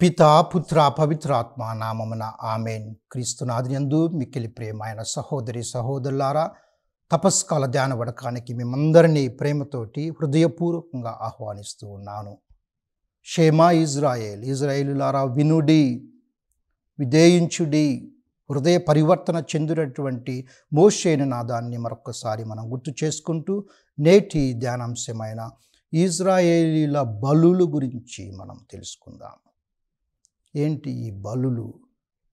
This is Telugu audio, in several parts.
పితా పుత్ర పవిత్రాత్మ నామమున ఆమెన్. క్రీస్తునాథునియందు మిక్కిలి ప్రియమైన సహోదరి సహోదరులారా, తపస్కాల ధ్యాన వడకానికి మేమందరినీ ప్రేమతోటి హృదయపూర్వకంగా ఆహ్వానిస్తూ ఉన్నాను. షేమా ఇజ్రాయేల్, ఇజ్రాయేలులారా వినుడి, విధేయించుడి. హృదయ పరివర్తన చెందినటువంటి మోషే నాదాన్ని మరొకసారి మనం గుర్తు చేసుకుంటూ నేటి ధ్యానాంశమైన ఇజ్రాయేలీల బలులు గురించి మనం తెలుసుకుందాం. ఏంటి ఈ బలులు?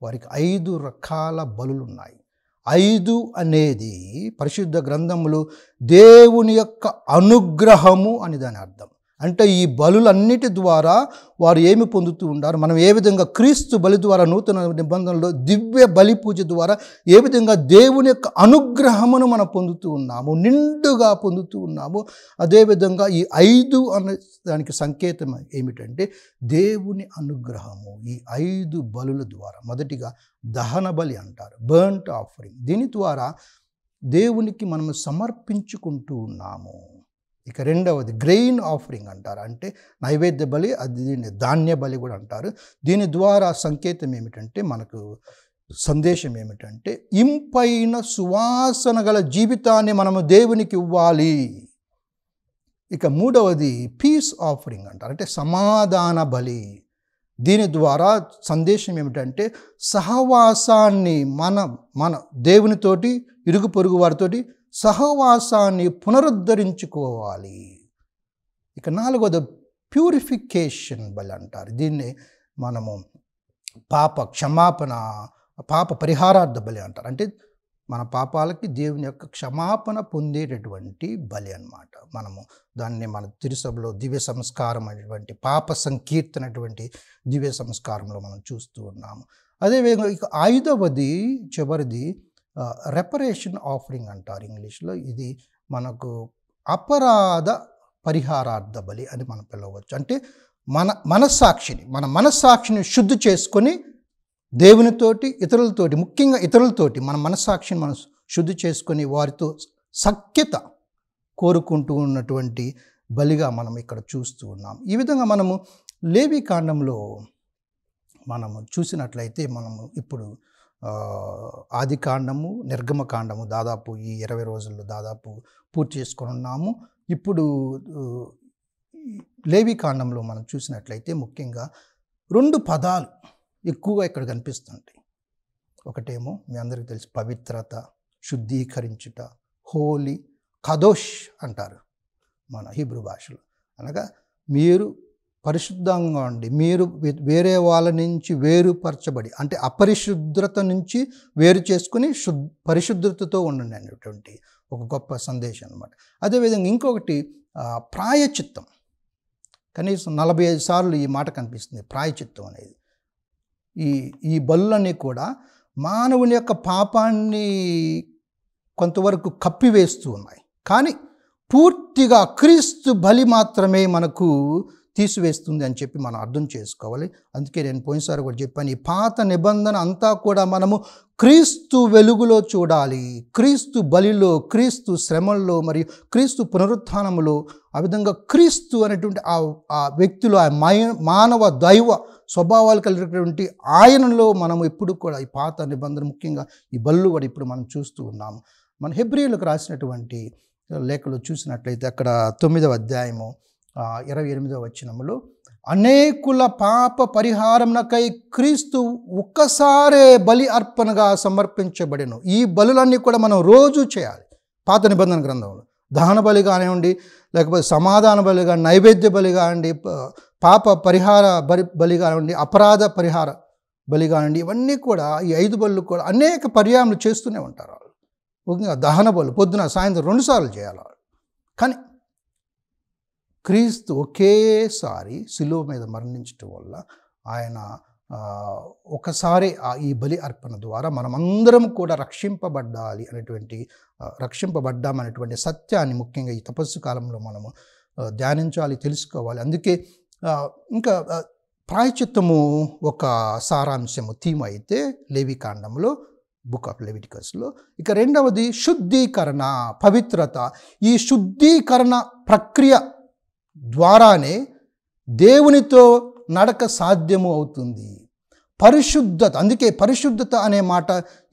వారికి 5 రకాల బలులు ఉన్నాయి. 5 అనేది పరిశుద్ధ గ్రంథములు దేవుని యొక్క అనుగ్రహము అని దాని అర్థం. అంటే ఈ బలులన్నిటి ద్వారా వారు ఏమి పొందుతూ ఉంటారు? మనం ఏ విధంగా క్రీస్తు బలి ద్వారా నూతన నిబంధనలో దివ్య బలి పూజ ద్వారా ఏ విధంగా దేవుని యొక్క అనుగ్రహమును మనం పొందుతూ ఉన్నాము, నిండుగా పొందుతూ ఉన్నాము. అదేవిధంగా ఈ 5 అనే దానికి సంకేతం ఏమిటంటే దేవుని అనుగ్రహము. ఈ 5 బలుల ద్వారా మొదటిగా దహన బలి అంటారు, బర్న్ట్ ఆఫరింగ్. దీని ద్వారా దేవునికి మనము సమర్పించుకుంటూ ఉన్నాము. ఇక రెండవది గ్రెయిన్ ఆఫరింగ్ అంటారు, అంటే నైవేద్య బలి. అది దీన్ని ధాన్య బలి కూడా అంటారు. దీని ద్వారా సంకేతం ఏమిటంటే, మనకు సందేశం ఏమిటంటే, ఇంపైన సువాసన గల జీవితాన్ని మనము దేవునికి ఇవ్వాలి. ఇక మూడవది పీస్ ఆఫరింగ్ అంటారు, అంటే సమాధాన బలి. దీని ద్వారా సందేశం ఏమిటంటే, సహవాసాన్ని మన దేవునితోటి, ఇరుగు పొరుగు వారితోటి సహవాసాన్ని పునరుద్ధరించుకోవాలి. ఇక నాలుగవది ప్యూరిఫికేషన్ బలి అంటారు. దీన్ని మనము పాప పరిహారార్థ బలి అంటారు. అంటే మన పాపాలకి దేవుని యొక్క క్షమాపణ పొందేటటువంటి బలి అన్నమాట. మనము దాన్ని మన తిరుసభలో దివ్య సంస్కారం అనేటువంటి పాప సంకీర్తనటువంటి దివ్య సంస్కారంలో మనం చూస్తూ ఉన్నాము. అదేవిధంగా ఇక 5వది చివరిది రెపరేషన్ ఆఫరింగ్ అంటారు ఇంగ్లీష్లో. ఇది మనకు అపరాధ పరిహారార్థ బలి అని మనం పిలవచ్చు. అంటే మన మనస్సాక్షిని శుద్ధి చేసుకొని దేవునితోటి, ఇతరులతోటి, ముఖ్యంగా ఇతరులతోటి మన మనస్సాక్షిని మనం శుద్ధి చేసుకొని వారితో సఖ్యత కోరుకుంటూ ఉన్నటువంటి బలిగా మనం ఇక్కడ చూస్తూ ఉన్నాం. ఈ విధంగా మనము లేవి కాండంలో మనము చూసినట్లయితే, మనము ఇప్పుడు ఆది కాండము, నిర్గమ కాండము దాదాపు ఈ 20 రోజుల్లో దాదాపు పూర్తి చేసుకొని ఉన్నాము. ఇప్పుడు లేవి కాండంలో మనం చూసినట్లయితే ముఖ్యంగా 2 పదాలు ఎక్కువగా ఇక్కడ కనిపిస్తుంటాయి. ఒకటేమో మీ అందరికీ తెలుసు, పవిత్రత, శుద్ధీకరించుట, హోలీ, కదోష్ అంటారు మన హీబ్రూ భాషలో. అనగా మీరు పరిశుద్ధంగా ఉండి, మీరు వేరే వాళ్ళ నుంచి వేరుపరచబడి, అంటే అపరిశుద్ధత నుంచి వేరు చేసుకుని పరిశుద్ధతతో ఉండండి అనేటువంటి ఒక గొప్ప సందేశం అన్నమాట. అదేవిధంగా ఇంకొకటి ప్రాయచిత్తం. కనీసం 45 సార్లు ఈ మాట కనిపిస్తుంది, ప్రాయచిత్తం అనేది. ఈ బలులన్నీ కూడా మానవుని యొక్క పాపాన్ని కొంతవరకు కప్పివేస్తూ ఉన్నాయి, కానీ పూర్తిగా క్రీస్తు బలి మాత్రమే మనకు తీసివేస్తుంది అని చెప్పి మనం అర్థం చేసుకోవాలి. అందుకే నేను పోయినసారి కూడా చెప్పాను, ఈ పాత నిబంధన అంతా కూడా మనము క్రీస్తు వెలుగులో చూడాలి. క్రీస్తు బలిలో, క్రీస్తు శ్రమల్లో, మరియు క్రీస్తు పునరుత్థానములో, ఆ విధంగా క్రీస్తు అనేటువంటి ఆ వ్యక్తిలో, ఆ మానవ దైవ స్వభావాలు కలిగినటువంటి ఆయనలో మనము ఎప్పుడు కూడా ఈ పాత నిబంధన, ముఖ్యంగా ఈ బలులు కూడా ఇప్పుడు మనం చూస్తూ ఉన్నాము. మన హెబ్రీయులకు రాసినటువంటి లేఖలు చూసినట్లయితే అక్కడ 9వ అధ్యాయము 28వ వచనములో, అనేకుల పాప పరిహారమునకై క్రీస్తు ఒక్కసారే బలి అర్పణగా సమర్పించబడెను. ఈ బలులన్నీ కూడా మనం రోజు చేయాలి. పాత నిబంధన గ్రంథంలో దహన బలి కానివ్వండి, లేకపోతే సమాధాన బలి కానీ, నైవేద్య బలి కానివ్వండి, పాప పరిహార బలి కానివ్వండి, అపరాధ పరిహార బలి కానివ్వండి, ఇవన్నీ కూడా ఈ 5 బలులు కూడా అనేక పర్యాయములు చేస్తూనే ఉంటారు వాళ్ళు. ముఖ్యంగా దహన బలు పొద్దున సాయంత్రం 2 సార్లు చేయాలి వాళ్ళు. కానీ క్రీస్తు ఒకేసారి శిలువ మీద మరణించటం వల్ల ఆయన ఒకసారి ఈ బలి అర్పణ ద్వారా మనమందరం కూడా రక్షింపబడ్డామనేటువంటి సత్యాన్ని ముఖ్యంగా ఈ తపస్సు కాలంలో మనము ధ్యానించాలి, తెలుసుకోవాలి. అందుకే ఇంకా ప్రాయచిత్తము ఒక సారాంశము, థీమ్ అయితే లేవి కాండంలో, బుక్ ఆఫ్ లెవిటికస్లో. ఇక రెండవది శుద్ధీకరణ, పవిత్రత. ఈ శుద్ధీకరణ ప్రక్రియ ద్వారానే దేవునితో నడక సాధ్యము అవుతుంది. పరిశుద్ధత, అందుకే పరిశుద్ధత అనే మాట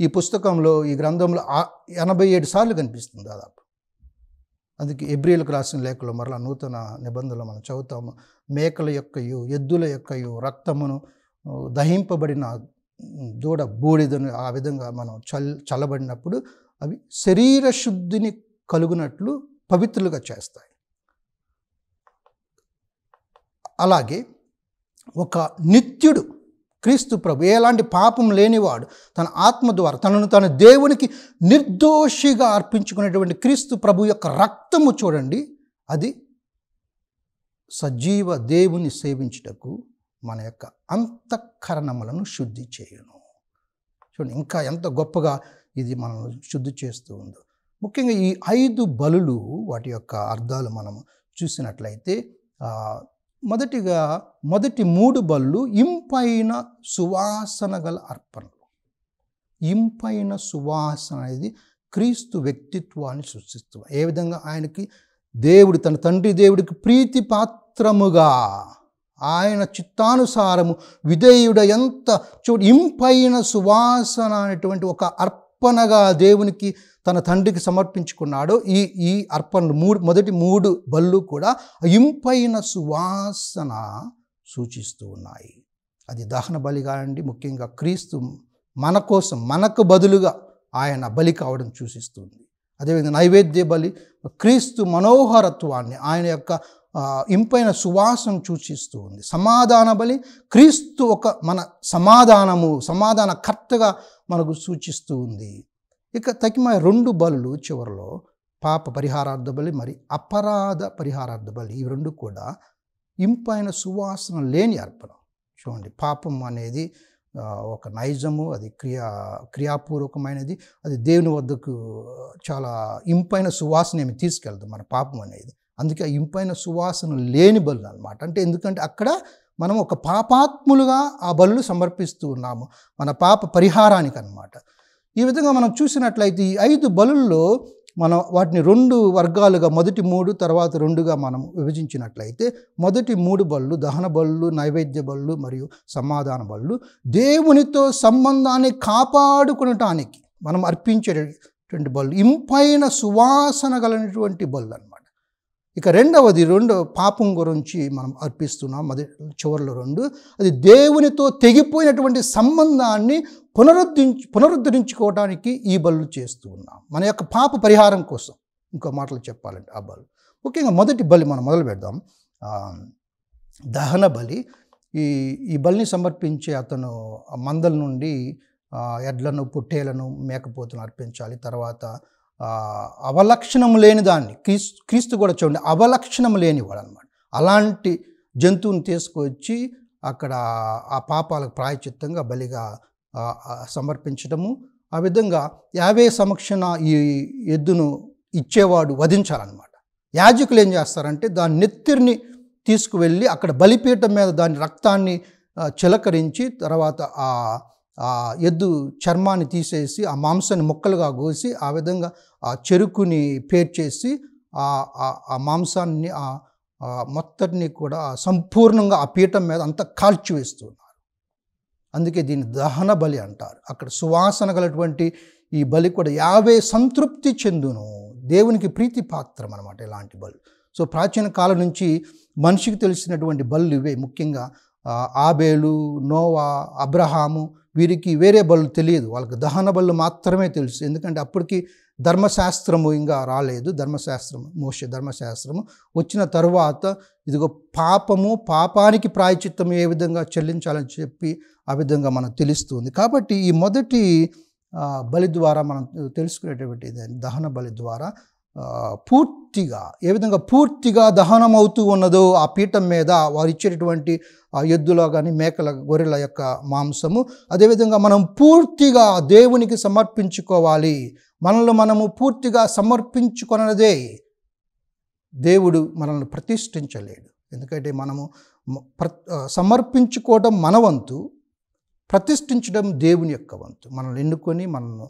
ఈ పుస్తకంలో, ఈ గ్రంథంలో 87 సార్లు కనిపిస్తుంది దాదాపు. అందుకే హెబ్రీయులకు రాసిన లేఖలో మరలా నూతన నిబంధనలో మనం చదువుతాము, మేకల యొక్కయు ఎద్దుల యొక్కయు రక్తమును దహింపబడిన దూడ బూడిదను ఆ విధంగా మనం చల్లబడినప్పుడు అవి శరీర శుద్ధిని కలుగునట్లు పవిత్రులుగా చేస్తాయి. అలాగే ఒక నిత్యుడు క్రీస్తు ప్రభు, ఎలాంటి పాపం లేనివాడు, తన ఆత్మ ద్వారా తనను తాను దేవునికి నిర్దోషిగా అర్పించుకునేటువంటి క్రీస్తు ప్రభు యొక్క రక్తము చూడండి, అది సజీవ దేవుని సేవించుటకు మన యొక్క అంతఃకరణములను శుద్ధి చేయును. చూడండి ఇంకా ఎంత గొప్పగా ఇది మనం శుద్ధి చేస్తూ ఉందో. ముఖ్యంగా ఈ 5 బలులు, వాటి యొక్క అర్థాలు మనం చూసినట్లయితే, మొదటిగా మొదటి 3 బలులు ఇంపైన సువాసన గల అర్పణలు. ఇంపైన సువాసన అనేది క్రీస్తు వ్యక్తిత్వాన్ని సృష్టిస్తుంది. ఏ విధంగా ఆయనకి దేవుడు, తన తండ్రి దేవుడికి ప్రీతి పాత్రముగా, ఆయన చిత్తానుసారము విధేయుడ ఎంత ఇంపైన సువాసన అనేటువంటి ఒక అర్పణగా దేవునికి తన తండ్రికి సమర్పించుకున్నాడో, ఈ అర్పణలు మొదటి 3 బళ్ళు కూడా ఇంపైన సువాసన సూచిస్తూ ఉన్నాయి. అది దహన బలి కానండి, ముఖ్యంగా క్రీస్తు మన కోసం, మనకు బదులుగా ఆయన బలి కావడం సూచిస్తుంది. అదేవిధంగా నైవేద్య బలి క్రీస్తు మనోహరత్వాన్ని, ఆయన యొక్క ఇంపైన సువాసన సూచిస్తూ ఉంది. సమాధాన బలి క్రీస్తు మన సమాధానకర్తగా మనకు సూచిస్తూ ఉంది. ఇక తగిన 2 బలులు చివరిలో పాప పరిహారార్థ బలి, మరి అపరాధ పరిహారార్థ బలి, ఈ 2 కూడా ఇంపైన సువాసన లేని అర్పణ. చూడండి, పాపం అనేది ఒక నైజము, అది క్రియాపూర్వకమైనది, అది దేవుని వద్దకు చాలా ఇంపైన సువాసన ఏమి తీసుకెళ్దు మన పాపం అనేది. అందుకే ఇంపైన సువాసన లేని బలు అన్నమాట. అంటే ఎందుకంటే అక్కడ మనం ఒక పాపాత్ములుగా ఆ బలులు సమర్పిస్తూ ఉన్నాము, మన పాప పరిహారానికి అన్నమాట. ఈ విధంగా మనం చూసినట్లయితే ఈ 5 బలుల్లో మనం వాటిని 2 వర్గాలుగా, మొదటి 3 తర్వాత 2గా మనం విభజించినట్లయితే, మొదటి 3 బళ్ళు దహన బళ్ళు, నైవేద్య బళ్ళు మరియు సమాధాన బళ్ళు దేవునితో సంబంధాన్ని కాపాడుకునటానికి మనం అర్పించేటువంటి బళ్ళు, ఇంపైన సువాసన కలిగినటువంటి బళ్ళు అన్నమాట. ఇక రెండవది పాపం గురించి మనం అర్పిస్తున్నాం, చివరిలో 2, అది దేవునితో తెగిపోయినటువంటి సంబంధాన్ని పునరుద్ధరించుకోవడానికి ఈ బలు చేస్తూ ఉన్నాం, మన యొక్క పాప పరిహారం కోసం. ఇంకో మాటలు చెప్పాలంటే ఆ బలు ముఖ్యంగా మొదటి బలి మనం మొదలు పెడదాం. దహన బలి. ఈ బలిని సమర్పించే అతను మందల నుండి ఎడ్లను, పొట్టేలను, మేకపోతులను అర్పించాలి. తర్వాత అవలక్షణం లేని దాన్ని, క్రీస్తు కూడా చూడండి అవలక్షణం లేనివాడు అనమాట. అలాంటి జంతువుని తీసుకొచ్చి అక్కడ ఆ పాపాలకు ప్రాయచిత్తంగా బలిగా సమర్పించడము. ఆ విధంగా యావే సమక్షణ ఈ ఎద్దును ఇచ్చేవాడు వధించాలన్నమాట. యాజకులు ఏం చేస్తారంటే దాని నెత్తిరిని తీసుకువెళ్ళి అక్కడ బలిపీఠం మీద దాని రక్తాన్ని చిలకరించి, తర్వాత ఆ ఎద్దు చర్మాన్ని తీసేసి ఆ మాంసాన్ని ముక్కలుగా కోసి ఆ విధంగా ఆ చెరుకుని పేర్చేసి ఆ మాంసాన్ని మొత్తటిని కూడా సంపూర్ణంగా ఆ పీఠం మీద అంతా కాల్చివేస్తున్నారు. అందుకే దీన్ని దహన బలి అంటారు. అక్కడ సువాసన గలటువంటి ఈ బలి కూడా యావే సంతృప్తి చెందును, దేవునికి ప్రీతి పాత్రం అన్నమాట ఇలాంటి బలు. సో ప్రాచీన కాలం నుంచి మనిషికి తెలిసినటువంటి బలు ఇవే. ముఖ్యంగా ఆబేలు, నోవా, అబ్రహాము, వీరికి వేరే బలు తెలియదు, వాళ్ళకి దహన బలు మాత్రమే తెలుసు. ఎందుకంటే అప్పటికి ధర్మశాస్త్రము ఇంకా రాలేదు. మోషే ధర్మశాస్త్రము వచ్చిన తరువాత ఇదిగో పాపానికి ప్రాయచిత్తం ఏ విధంగా చెల్లించాలని చెప్పి ఆ విధంగా మనకు తెలుస్తుంది. కాబట్టి ఈ మొదటి బలి ద్వారా మనం తెలుసుకునేటువంటి దహన బలి ద్వారా పూర్తిగా ఏ విధంగా పూర్తిగా దహనం అవుతూ ఉన్నదో ఆ పీఠం మీద వారు ఇచ్చేటటువంటి ఎద్దులో కానీ మేకల, గొర్రెల యొక్క మాంసము, అదేవిధంగా మనం పూర్తిగా దేవునికి సమర్పించుకోవాలి. మనల్ని మనము పూర్తిగా సమర్పించుకున్నదే దేవుడు మనల్ని ప్రతిష్ఠించలేడు. ఎందుకంటే మనము సమర్పించుకోవటం మన వంతు, ప్రతిష్ఠించడం దేవుని యొక్క వంతు. మనల్ని ఎన్నుకొని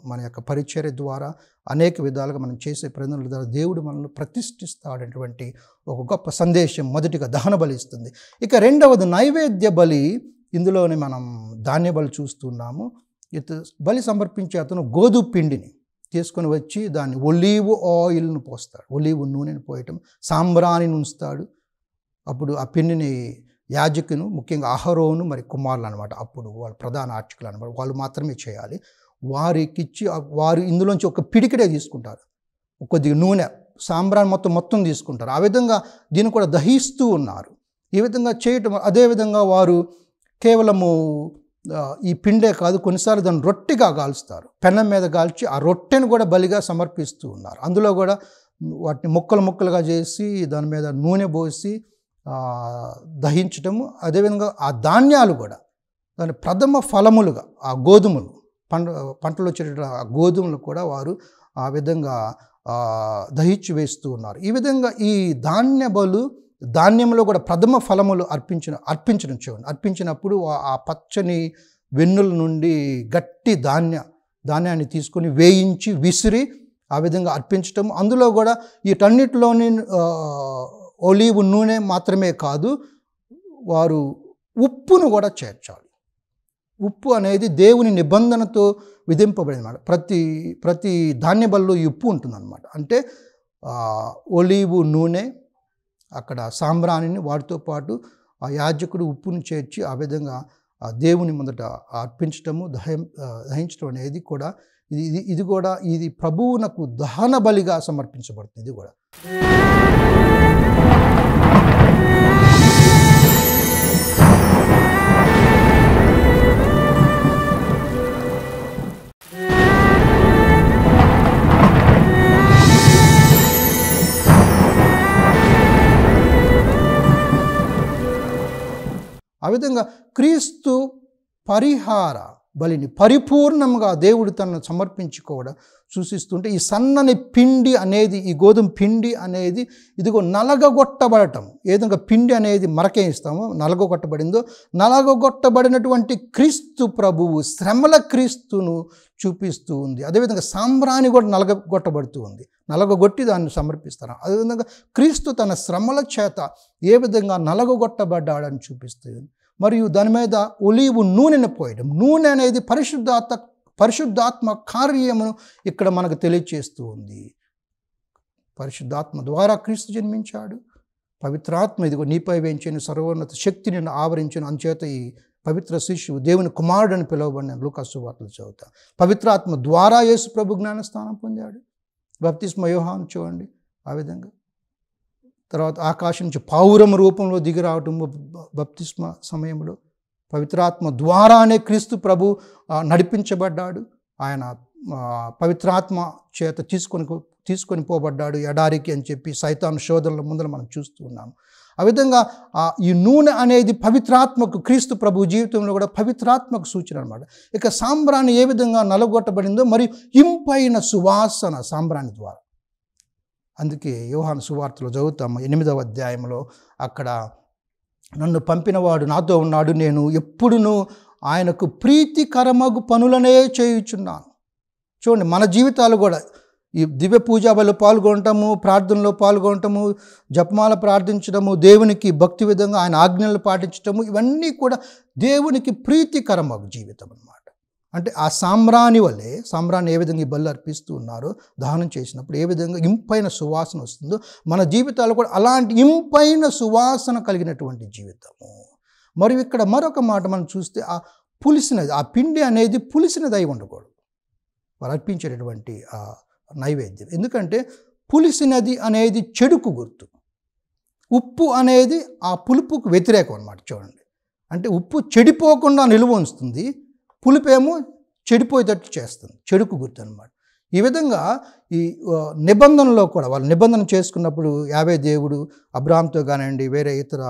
మన యొక్క పరిచర్య ద్వారా అనేక విధాలుగా మనం చేసే ప్రయత్నాల ద్వారా దేవుడు మనల్ని ప్రతిష్ఠిస్తాడనేటువంటి ఒక గొప్ప సందేశం మొదటిగా దహన బలి ఇస్తుంది. ఇక రెండవది నైవేద్య బలి. ఇందులోనే మనం ధాన్య బలి చూస్తున్నాము. బలి సమర్పించే అతను గోధుమ పిండిని తీసుకొని వచ్చి దాన్ని ఒలీవ్ ఆయిల్ను పోస్తాడు. ఒలీవ్ నూనెను పోయటం, సాంబ్రాణిని ఉంచుతాడు. అప్పుడు ఆ పిండిని యాజకును, ముఖ్యంగా అహరోను మరి కుమారులు అనమాట, అప్పుడు వాళ్ళు ప్రధాన అర్చకులు అనమాట, వాళ్ళు మాత్రమే చేయాలి. వారికిచ్చి వారు ఇందులోంచి ఒక పిడికిడే తీసుకుంటారు, కొద్దిగా నూనె సాంబ్రాణి మొత్తం తీసుకుంటారు. ఆ విధంగా దీన్ని కూడా దహిస్తూ ఉన్నారు. ఈ విధంగా చేయటం, అదేవిధంగా వారు కేవలము ఈ పిండే కాదు, కొన్నిసార్లు దాన్ని రొట్టెగా కాల్స్తారు. పెనం మీద కాల్చి ఆ రొట్టెను కూడా బలిగా సమర్పిస్తూ ఉన్నారు. అందులో కూడా వాటిని ముక్కలుగా చేసి దాని మీద నూనె పోసి దహించటము. అదేవిధంగా ఆ ధాన్యాలు కూడా దాని ప్రథమ ఫలములుగా ఆ గోధుమలు పంటలు వచ్చే ఆ గోధుమలు కూడా వారు ఆ విధంగా దహించి వేస్తూ ఉన్నారు. ఈ విధంగా ఈ ధాన్యంలో కూడా ప్రథమ ఫలములు అర్పించడం చూడండి. అర్పించినప్పుడు ఆ పచ్చని వెన్నుల నుండి గట్టి ధాన్యాన్ని తీసుకొని వేయించి విసిరి ఆ విధంగా అర్పించటం. అందులో కూడా వీటన్నిటిలోని ఒలీవ్ నూనె మాత్రమే కాదు, వారు ఉప్పును కూడా చేర్చాలి. ఉప్పు అనేది దేవుని నిబంధనతో విధింపబడింది అన్నమాట. ప్రతి ధాన్య బలిలో ఈ ఉప్పు ఉంటుందన్నమాట. అంటే ఒలీవ్ నూనె, అక్కడ సాంబ్రాణిని, వాటితో పాటు ఆ యాజకుడు ఉప్పును చేర్చి ఆ విధంగా దేవుని ముందట అర్పించటము, దహించడం అనేది కూడా ఇది ప్రభువునకు దహన బలిగా సమర్పించబడుతుంది. ఇది కూడా ఆ విధంగా క్రీస్తు పరిహార బలిని పరిపూర్ణంగా దేవుడు తనను సమర్పించుకోవడం సూచిస్తుంటే, ఈ సన్నని పిండి అనేది, ఈ గోధుమ పిండి అనేది ఇదిగో నలగగొట్టబడటం. ఏ విధంగా పిండి అనేది మరకేయిస్తామో నలగొట్టబడిందో, నలగొట్టబడినటువంటి క్రీస్తు ప్రభువు శ్రమల క్రీస్తును చూపిస్తూ ఉంది. అదేవిధంగా సాంబ్రాణి కూడా నలగొట్టబడుతూ ఉంది, నలగొట్టి దాన్ని సమర్పిస్తారు. అదేవిధంగా క్రీస్తు తన శ్రమల చేత ఏ విధంగా నలగొట్టబడ్డాడని చూపిస్తుంది. మరియు దాని మీద ఒలీవు నూనెను పోయడం. నూనె అనేది పరిశుద్ధాత్మ కార్యమును ఇక్కడ మనకు తెలియచేస్తూ ఉంది. పరిశుద్ధాత్మ ద్వారా క్రీస్తు జన్మించాడు. పవిత్రాత్మ ఇదిగో నీపై వేయించిన సర్వోన్నత శక్తిని ఆవరించిన, అంచేత ఈ పవిత్ర శిశువు దేవుని కుమారుడు అని పిలువబడిన లూకాసు సువార్తలు చదువుతా. పవిత్రాత్మ ద్వారా యేసు ప్రభు జ్ఞానస్థానం పొందాడు. బప్తిస్మ యోహాను చూడండి ఆ విధంగా. తర్వాత ఆకాశం నుంచి పావురం రూపంలో దిగి రావటం బప్తిస్మ సమయంలో. పవిత్రాత్మ ద్వారానే క్రీస్తు ప్రభు నడిపించబడ్డాడు. ఆయన పవిత్రాత్మ చేత తీసుకొని పోబడ్డాడు ఎడారికి అని చెప్పి సైతాను శోధనల ముందర మనం చూస్తూ ఉన్నాము. ఆ విధంగా ఈ నూనె అనేది పవిత్రాత్మకు, క్రీస్తు ప్రభు జీవితంలో కూడా పవిత్రాత్మకు సూచన అనమాట. ఇక సాంబ్రాణి ఏ విధంగా నలగొట్టబడిందో, మరియు ఇంపైన సువాసన సాంబ్రాణి ద్వారా. అందుకే యోహాను సువార్తలో చదువుతాము 8వ అధ్యాయంలో, అక్కడ నన్ను పంపినవాడు నాతో ఉన్నాడు, నేను ఎప్పుడునూ ఆయనకు ప్రీతికరమగు పనులనే చేయుచున్నాను. చూడండి, మన జీవితాలు కూడా ఈ దివ్య పూజా బలిలో పాల్గొనటము, ప్రార్థనలో పాల్గొనటము, జపమాల ప్రార్థించడము, దేవునికి భక్తి విధంగా ఆయన ఆజ్ఞలు పాటించటము, ఇవన్నీ కూడా దేవునికి ప్రీతికరమగు జీవితం అన్నమాట. అంటే ఆ సాంబ్రాణి వల్లే, సాంబ్రాణి ఏ విధంగా ఈ బలి అర్పిస్తూ ఉన్నారో, దహనం చేసినప్పుడు ఏ విధంగా ఇంపైన సువాసన వస్తుందో, మన జీవితాలు కూడా అలాంటి ఇంపైన సువాసన కలిగినటువంటి జీవితము. మరియు ఇక్కడ మరొక మాట మనం చూస్తే, ఆ పులిసినది, ఆ పిండి అనేది పులిసినది అయి ఉండకూడదు వారు అర్పించేటటువంటి ఆ నైవేద్యం. ఎందుకంటే పులిసినది అనేది చెడుకు గుర్తు, ఉప్పు అనేది ఆ పులుపుకు వ్యతిరేకం అన్నమాట. చూడండి, అంటే ఉప్పు చెడిపోకుండా నిలువ ఉంచుతుంది, పులుపేమో చెడిపోయేటట్టు చేస్తుంది, చెడుకు గుర్తు అనమాట. ఈ విధంగా ఈ నిబంధనలో కూడా వాళ్ళు నిబంధన చేసుకున్నప్పుడు, యావే దేవుడు అబ్రాహాంతో కానివ్వండి, వేరే ఇతర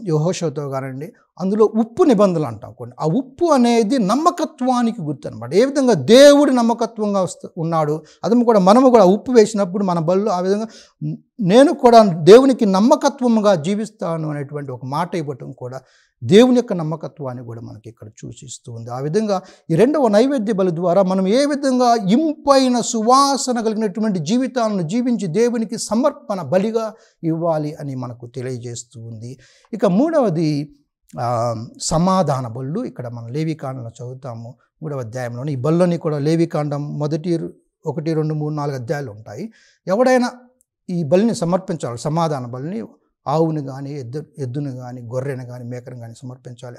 యెహోషువతో కానివ్వండి, అందులో ఉప్పు నిబంధనలు అంటాం కొన్ని. ఆ ఉప్పు అనేది నమ్మకత్వానికి గుర్తు అనమాట. ఏ విధంగా దేవుడు నమ్మకత్వంగా ఉన్నాడు, అది కూడా మనము కూడా ఉప్పు వేసినప్పుడు మన బల్లో ఆ విధంగా నేను కూడా దేవునికి నమ్మకత్వముగా జీవిస్తాను అనేటువంటి ఒక మాట ఇవ్వటం కూడా దేవుని యొక్క నమ్మకత్వాన్ని కూడా మనకి ఇక్కడ సూచిస్తూ ఉంది. ఆ విధంగా ఈ రెండవ నైవేద్య బలి ద్వారా మనం ఏ విధంగా ఇంపైన సువాసన కలిగినటువంటి జీవితాలను జీవించి దేవునికి సమర్పణ బలిగా ఇవ్వాలి అని మనకు తెలియజేస్తూ ఉంది. ఇక మూడవది సమాధాన బళ్ళు. ఇక్కడ మనం లేవికాండంలో చదువుతాము 3వ అధ్యాయంలోని ఈ బళ్ళని కూడా లేవికాండం మొదటి 1, 2, 3, 4 అధ్యాయాలు ఉంటాయి. ఎవడైనా ఈ బలిని సమర్పించాలి, సమాధాన బలిని, ఆవుని కానీ ఎద్దును కానీ గొర్రెను కానీ మేకను కానీ సమర్పించాలి.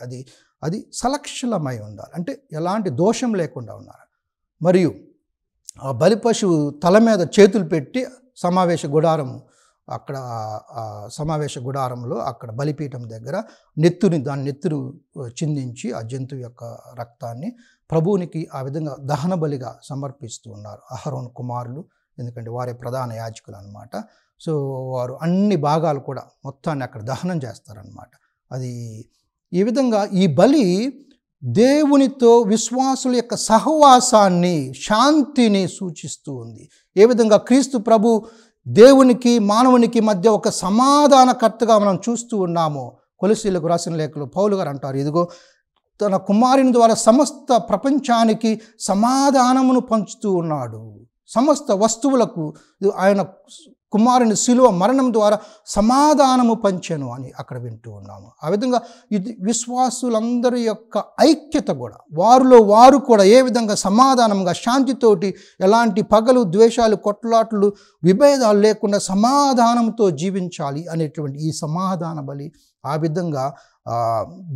అది సలక్షలమై ఉండాలి, అంటే ఎలాంటి దోషం లేకుండా ఉండాలి. మరియు ఆ బలి పశువు తల మీద చేతులు పెట్టి సమావేశ గుడారము అక్కడ సమావేశ గుడారంలో అక్కడ బలిపీఠం దగ్గర దాని నెత్తురు చిందించి ఆ జంతువు యొక్క రక్తాన్ని ప్రభువునికి ఆ విధంగా దహన బలిగా సమర్పిస్తూ ఉన్నారు అహరోను కుమారులు. ఎందుకంటే వారే ప్రధాన యాజకులు అన్నమాట. సో వారు అన్ని భాగాలు కూడా మొత్తాన్ని అక్కడ దహనం చేస్తారనమాట. అది ఈ విధంగా ఈ బలి దేవునితో విశ్వాసుల యొక్క సహవాసాన్ని, శాంతిని సూచిస్తూ ఉంది. ఏ విధంగా క్రీస్తు ప్రభు దేవునికి మానవునికి మధ్య ఒక సమాధానకర్తగా మనం చూస్తూ ఉన్నామో, కొలస్సీలకు రాసిన లేఖలో పౌలు గారు అంటారు, ఇదిగో తన కుమారుని ద్వారా సమస్త ప్రపంచానికి సమాధానమును పంచుతూ ఉన్నాడు. సమస్త వస్తువులకు ఆయన కుమారుని శిలువ మరణం ద్వారా సమాధానము పంచెను అని అక్కడ వింటూ ఉన్నాము. ఆ విధంగా ఇది విశ్వాసులందరి యొక్క ఐక్యత కూడా, వారిలో వారు కూడా ఏ విధంగా సమాధానంగా శాంతితోటి ఎలాంటి పగలు, ద్వేషాలు, కొట్లాట్లు, విభేదాలు లేకుండా సమాధానంతో జీవించాలి అనేటువంటి ఈ సమాధాన బలి ఆ విధంగా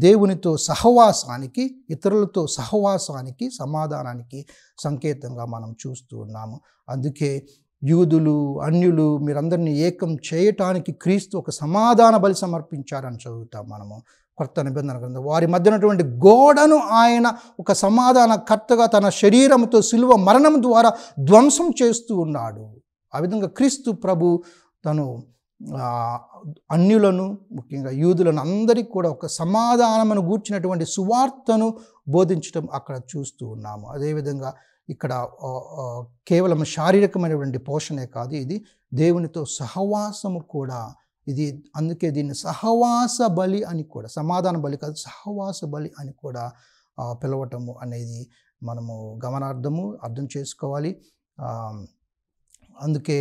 దేవునితో సహవాసానికి, ఇతరులతో సహవాసానికి, సమాధానానికి సంకేతంగా మనం చూస్తూ ఉన్నాము. అందుకే యూదులు, అన్యులు మీరందరినీ ఏకం చేయటానికి క్రీస్తు ఒక సమాధాన బలి సమర్పించారని చదువుతాం మనము కొత్త నిబంధన గ్రంథం. వారి మధ్య ఉన్నటువంటి గోడను ఆయన ఒక సమాధానకర్తగా తన శరీరంతో శిలువ మరణం ద్వారా ధ్వంసం చేస్తూ ఉన్నాడు. ఆ విధంగా క్రీస్తు ప్రభు తను అన్యులను, ముఖ్యంగా యూదులను అందరికీ కూడా ఒక సమాధానమును గూర్చినటువంటి సువార్తను బోధించడం అక్కడ చూస్తూ ఉన్నాము. అదేవిధంగా ఇక్కడ కేవలం శారీరకమైనటువంటి పోషణే కాదు, ఇది దేవునితో సహవాసము కూడా. ఇది అందుకే దీన్ని సహవాస బలి అని కూడా, సమాధాన బలి కాదు సహవాస బలి అని కూడా పిలవటము అనేది మనము అర్థం చేసుకోవాలి. అందుకే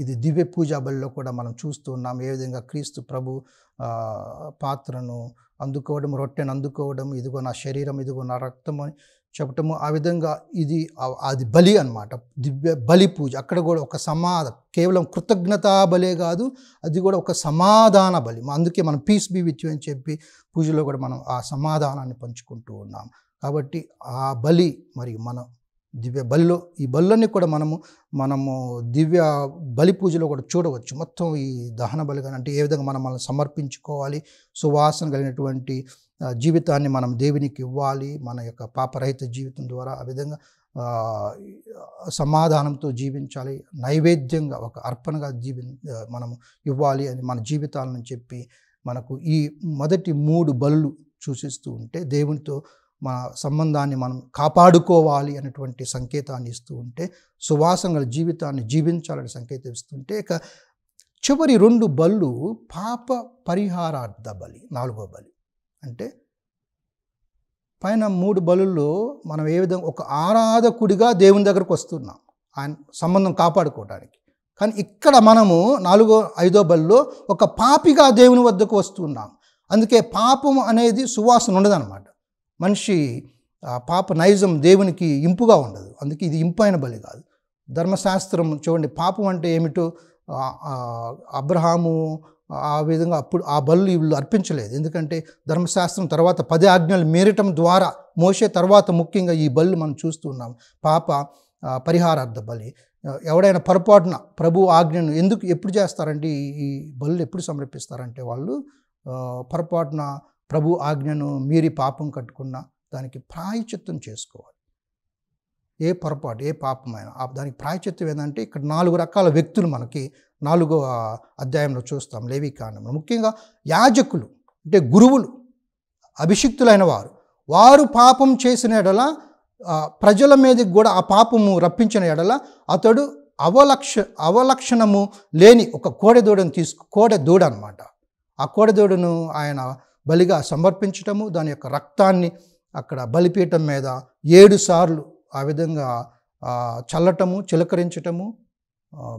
ఇది దివ్య పూజా బలిలో కూడా మనం చూస్తూ ఉన్నాం. ఏ విధంగా క్రీస్తు ప్రభు పాత్రను అందుకోవడం, రొట్టెను అందుకోవడం, ఇదిగో నా శరీరం, ఇదిగో నా రక్తం అని చెప్పటము. ఆ విధంగా అది బలి అన్నమాట, దివ్య బలి పూజ. అక్కడ కూడా ఒక కేవలం కృతజ్ఞతా బలే కాదు, అది కూడా ఒక సమాధాన బలి. అందుకే మనం పీస్ బీ విత్ యు అని చెప్పి పూజలో కూడా మనం ఆ సమాధానాన్ని పంచుకుంటూ ఉన్నాం. కాబట్టి ఆ బలి మరియు మన దివ్య బలిలో ఈ బలులన్నీ కూడా మనము దివ్య బలి పూజలో కూడా చూడవచ్చు. మొత్తం ఈ దహన బలి అంటే ఏ విధంగా మనం సమర్పించుకోవాలి, సువాసన కలిగినటువంటి జీవితాన్ని మనం దేవునికి ఇవ్వాలి, మన యొక్క పాపరహిత జీవితం ద్వారా ఆ విధంగా సమాధానంతో జీవించాలి, నైవేద్యంగా ఒక అర్పణగా మనము ఇవ్వాలి అని మన జీవితాలను చెప్పి మనకు ఈ మొదటి 3 బలులు సూచిస్తూ ఉంటే, దేవునితో మన సంబంధాన్ని మనం కాపాడుకోవాలి అనేటువంటి సంకేతాన్ని ఇస్తూ ఉంటే, సువాసన జీవితాన్ని జీవించాలని సంకేతం ఇస్తుంటే, ఇక చివరి 2 బళ్ళు పాప పరిహారార్థ బలి, 4వ బలి. అంటే పైన 3 బలుల్లో మనం ఏ విధంగా ఒక ఆరాధకుడిగా దేవుని దగ్గరకు వస్తున్నాం ఆయన సంబంధం కాపాడుకోవడానికి. కానీ ఇక్కడ మనము 4వ 5వ బలిలో ఒక పాపిగా దేవుని వద్దకు వస్తున్నాం. అందుకే పాపం అనేది సువాసన ఉండదన్నమాట. మనిషి పాప నైజం దేవునికి ఇంపుగా ఉండదు. అందుకే ఇది ఇంపైన బలి కాదు. ధర్మశాస్త్రం చూడండి, పాపం అంటే ఏమిటో అబ్రహాము ఆ విధంగా అప్పుడు ఆ బలు వీళ్ళు అర్పించలేదు. ఎందుకంటే ధర్మశాస్త్రం తర్వాత 10 ఆజ్ఞలు మీరటం ద్వారా, మోషే తర్వాత ముఖ్యంగా ఈ బలు మనం చూస్తున్నాం, పాప పరిహారార్థ బలి. ఎవడైనా పొరపాటున ప్రభు ఆజ్ఞను ఎప్పుడు చేస్తారంటే, ఈ బలు ఎప్పుడు సమర్పిస్తారంటే, వాళ్ళు పొరపాటున ప్రభు ఆజ్ఞను మీరి పాపం కట్టుకున్నా దానికి ప్రాయశ్చిత్తం చేసుకోవాలి. ఏ పొరపాటు, ఏ పాపమైనా దానికి ప్రాయశ్చిత్తం ఏంటంటే, ఇక్కడ 4 రకాల వ్యక్తులు మనకి 4వ అధ్యాయంలో చూస్తాం లేవికాండంలో. ముఖ్యంగా యాజకులు అంటే గురువులు, అభిషిక్తులైన వారు పాపం చేసిన ఎడల, ప్రజల మీదకి కూడా ఆ పాపము రప్పించిన ఎడల అతడు అవలక్షణము లేని ఒక కోడెదూడను కోడెదూడ అనమాట. ఆ కోడెదూడను ఆయన బలిగా సమర్పించటము, దాని యొక్క రక్తాన్ని అక్కడ బలిపీఠం మీద 7 సార్లు ఆ విధంగా చల్లటము, చిలకరించటము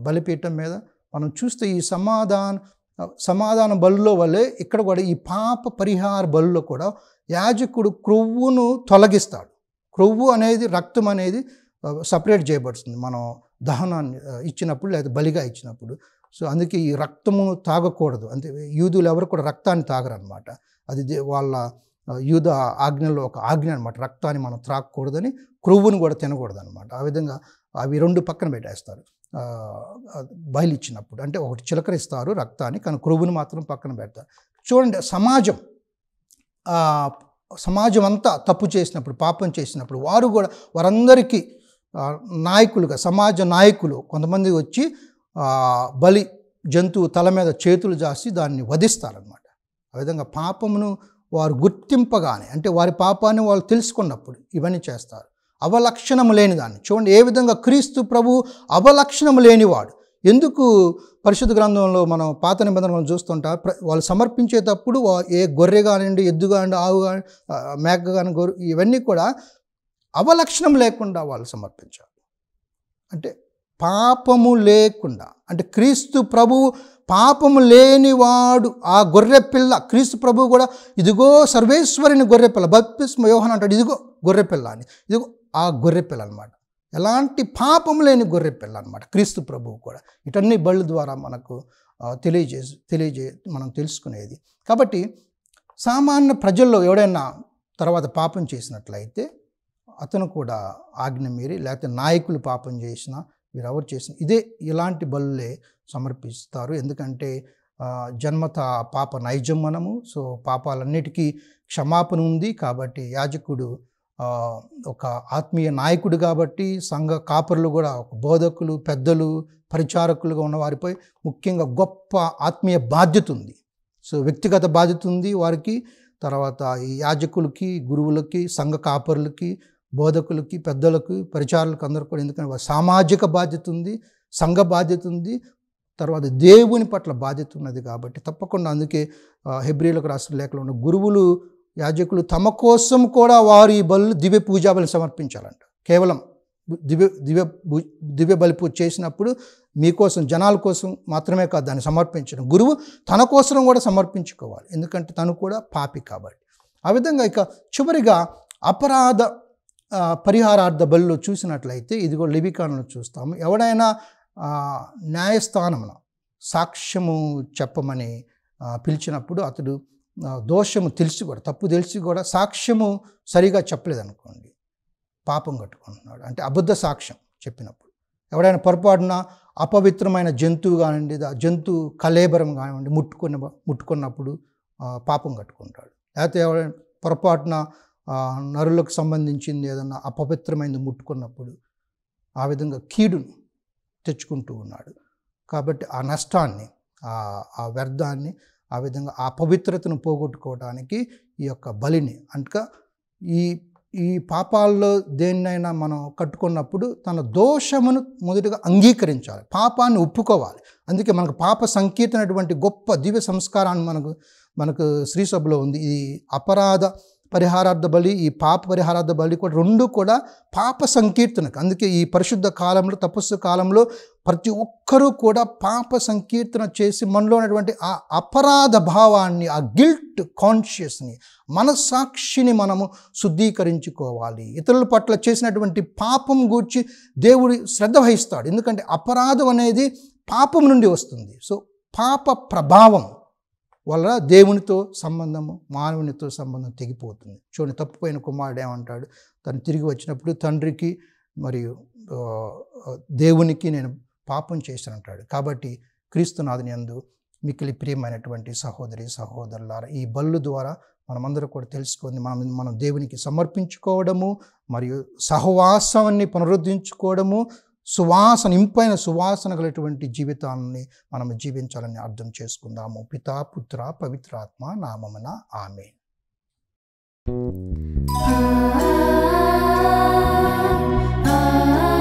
బలిపీఠం మీద. మనం చూస్తే ఈ సమాధాన బలులో వల్లే ఇక్కడ కూడా ఈ పాప పరిహార బలులో కూడా యాజకుడు క్రొవ్వును తొలగిస్తాడు. క్రొవ్వు అనేది, రక్తం అనేది సపరేట్ చేయబడుతుంది మనం దహనాన్ని ఇచ్చినప్పుడు లేదా బలిగా ఇచ్చినప్పుడు. సో అందుకే ఈ రక్తము తాగకూడదు. అంటే యూదులు ఎవరు కూడా రక్తాన్ని తాగరనమాట. అది వాళ్ళ యూద ఆజ్ఞలో ఒక ఆజ్ఞ అనమాట. రక్తాన్ని మనం త్రాగకూడదని, క్రొవ్వును కూడా తినకూడదు అనమాట. ఆ విధంగా అవి 2 పక్కన పెట్టేస్తారు బయలు ఇచ్చినప్పుడు. అంటే ఒకటి చిలకరిస్తారు రక్తాన్ని, కానీ క్రొవ్వుని మాత్రం పక్కన పెడతారు. చూడండి, సమాజం అంతా తప్పు చేసినప్పుడు, పాపం చేసినప్పుడు వారందరికీ నాయకులుగా, సమాజ నాయకులు కొంతమంది వచ్చి బలి జంతువు తల మీద చేతులు జాసి దాన్ని వధిస్తారనమాట. ఆ విధంగా పాపమును వారు గుర్తింపగానే, అంటే వారి పాపాన్ని వాళ్ళు తెలుసుకున్నప్పుడు ఇవన్నీ చేస్తారు. అవలక్షణము లేని దాన్ని చూడండి, ఏ విధంగా క్రీస్తు ప్రభు అవలక్షణము లేనివాడు. ఎందుకు పరిశుద్ధ గ్రంథంలో మనం పాత నిబంధనలను చూస్తుంటాం, వాళ్ళు సమర్పించేటప్పుడు ఏ గొర్రె కానివ్వండి, ఎద్దు కానివ్వండి, ఆవు కాని, మేక కాని, గొర్రె, ఇవన్నీ కూడా అవలక్షణం లేకుండా వాళ్ళు సమర్పించాలి. అంటే పాపము లేకుండా, అంటే క్రీస్తు ప్రభువు పాపము లేనివాడు. ఆ గొర్రె పిల్ల, క్రీస్తు ప్రభువు కూడా ఇదిగో సర్వేశ్వరుని గొర్రె పిల్ల, బప్తిస్మ యోహాను అంటాడు ఇదిగో గొర్రె పిల్ల అని. ఇదిగో ఆ గొర్రె పిల్ల అనమాట. ఎలాంటి పాపం లేని గొర్రె పిల్ల అనమాట క్రీస్తు ప్రభువు కూడా. ఇటన్ని బళ్ళ ద్వారా మనకు మనం తెలుసుకునేది. కాబట్టి సామాన్య ప్రజల్లో ఎవడైనా తర్వాత పాపం చేసినట్లయితే అతను కూడా ఆజ్ఞ మీరి, లేకపోతే నాయకులు పాపం చేసినా, వీరెవరు చేసిన ఇలాంటి బలులే సమర్పిస్తారు. ఎందుకంటే జన్మత పాప నైజం మనము. సో పాపాలన్నిటికీ క్షమాపణ ఉంది. కాబట్టి యాజకుడు ఒక ఆత్మీయ నాయకుడు కాబట్టి, సంఘ కాపరులు కూడా బోధకులు, పెద్దలు, పరిచారకులుగా ఉన్న వారిపై ముఖ్యంగా గొప్ప ఆత్మీయ బాధ్యత ఉంది. సో వ్యక్తిగత బాధ్యత ఉంది వారికి, తర్వాత ఈ యాజకులకి, గురువులకి, సంఘ కాపరులకి, బోధకులకి, పెద్దలకు, పరిచారులకు అందరూ కూడా. ఎందుకంటే సామాజిక బాధ్యత ఉంది, సంఘ బాధ్యత ఉంది, తర్వాత దేవుని పట్ల బాధ్యత ఉన్నది. కాబట్టి తప్పకుండా అందుకే హెబ్రీలకు రాసిన లేఖలో ఉన్న గురువులు, యాజకులు తమ కోసం కూడా వారు ఈ బలు దివ్య పూజా బలి సమర్పించాలంట. కేవలం దివ్య బలి పూజ చేసినప్పుడు మీకోసం, జనాల కోసం మాత్రమే కాదు దాన్ని సమర్పించడం. గురువు తన కోసం కూడా సమర్పించుకోవాలి, ఎందుకంటే తను కూడా పాపి కాబట్టి. ఆ విధంగా ఇక చివరిగా అపరాధ పరిహారార్థ బలిలో చూసినట్లయితే ఇదిగో లెవికానులో చూస్తాము. ఎవడైనా న్యాయస్థానమున సాక్ష్యము చెప్పమని పిలిచినప్పుడు అతడు దోషము తెలిసి కూడా, తప్పు తెలిసి కూడా సాక్ష్యము సరిగా చెప్పలేదనుకోండి, పాపం కట్టుకుంటున్నాడు. అంటే అబద్ధ సాక్ష్యం చెప్పినప్పుడు. ఎవడైనా పొరపాటున అపవిత్రమైన జంతువు కానివ్వండి, జంతువు కళేబరం కానివ్వండి ముట్టుకున్నప్పుడు పాపం కట్టుకుంటాడు. లేకపోతే ఎవరైనా పొరపాటున నరులకు సంబంధించింది ఏదన్నా అపవిత్రమైనది ముట్టుకున్నప్పుడు ఆ విధంగా కీడును తెచ్చుకుంటూ ఉన్నాడు. కాబట్టి ఆ నష్టాన్ని, ఆ వ్యర్థాన్ని, ఆ విధంగా ఆ పవిత్రతను పోగొట్టుకోవడానికి ఈ యొక్క బలిని, అంటే ఈ పాపాల్లో దేన్నైనా మనం కట్టుకున్నప్పుడు తన దోషమును మొదటగా అంగీకరించాలి, పాపాన్ని ఒప్పుకోవాలి. అందుకే మనకు పాప సంకీర్తనటువంటి గొప్ప దివ్య సంస్కారాన్ని మనకు శ్రీసభలో ఉంది. ఈ అపరాధ పరిహారార్థ బలి, ఈ పాప పరిహారార్థ బలి కూడా రెండు కూడా పాప సంకీర్తనకు. అందుకే ఈ పరిశుద్ధ కాలంలో, తపస్సు కాలంలో ప్రతి ఒక్కరూ కూడా పాప సంకీర్తన చేసి మనలో ఉన్నటువంటి ఆ అపరాధ భావాన్ని, ఆ గిల్ట్ కాన్షియస్ని, మనస్సాక్షిని మనము శుద్ధీకరించుకోవాలి. ఇతరుల పట్ల చేసినటువంటి పాపం గూర్చి దేవుడు శ్రద్ధ వహిస్తాడు. ఎందుకంటే అపరాధం అనేది పాపం నుండి వస్తుంది. సో పాప ప్రభావం వల్ల దేవునితో సంబంధము, మానవునితో సంబంధం తెగిపోతుంది. చూడండి, తప్పిపోయిన కుమారుడు ఏమంటాడు, తను తిరిగి వచ్చినప్పుడు తండ్రికి మరియు దేవునికి నేను పాపం చేశానంటాడు. కాబట్టి క్రీస్తునాథుని యందు మిక్కిలి ప్రియమైనటువంటి సహోదరి సహోదరులారా, ఈ బళ్ళు ద్వారా మనమందరం కూడా తెలుసుకొని మనం దేవునికి సమర్పించుకోవడము, మరియు సహవాసాన్ని పునరుద్ధరించుకోవడము, ఇంపైన సువాసన కలిగినటువంటి జీవితాన్ని మనం జీవించాలని అర్థం చేసుకుందాము. పితా, పుత్ర, పవిత్రాత్మ నామమున ఆమేన్. Ah